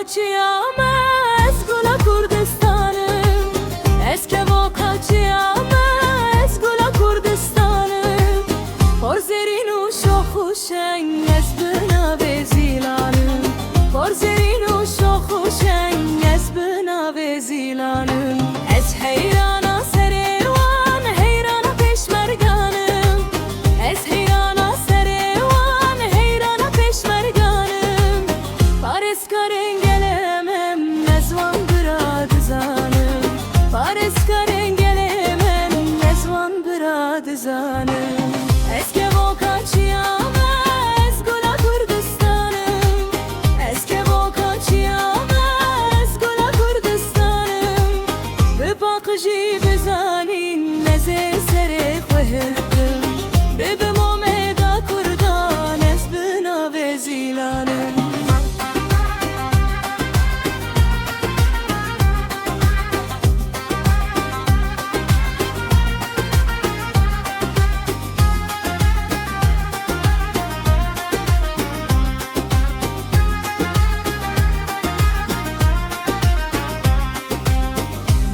kaçıyam ez gula Kurdistanım. Ez kevo kaçıyam ez gula Kurdistanım. Porzerin u şoxu şeng ez bina vezilanım. Porzerin u şoxu şeng ez bina vezilanım. Ez heyrana serevan heyrana peşmerganım. Ez heyrana serevan heyrana peşmerganım. Paris karen gelemem nezvan biradizanım. Paris karen gelemem nezvan biradizanım. Ez kevo kaçıyam ez gula Kurdistanım. Ez kevo kaçıyam ez gula Kurdistanım. Bi bakıcı bizanin neze sere xwehirdim. Bi bimomeda Kurdan ez bina vezilanım.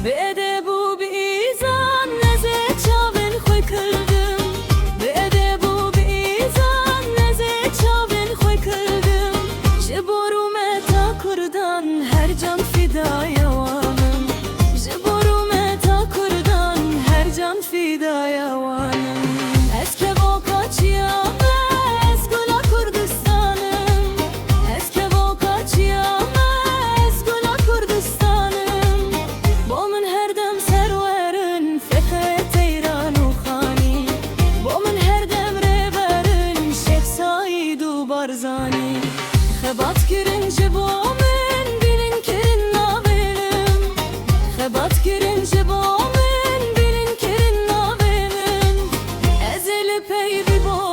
Bedebu bizan neze çavin xoy kırdım. Bedebu bizan neze çavin xoy kırdım. Ji boru me ta Kurdan her can fidaya wanım. Ji boru me ta Kurdan her can fidaya wanım. Ez kevo kaçıyam ez gula Kurdistanım. Ez kevo kaçıyam ez gula Kurdistanım. Bomin her dem serwerin fethe Teyran u Khani. Bomin her dem reverin Şeyh Said u Barzani. Xebat kirin ji bomin bilin kirin navelim. Xebat kirin ji bomin bilin kirin navelim. Ez eli pey bi bo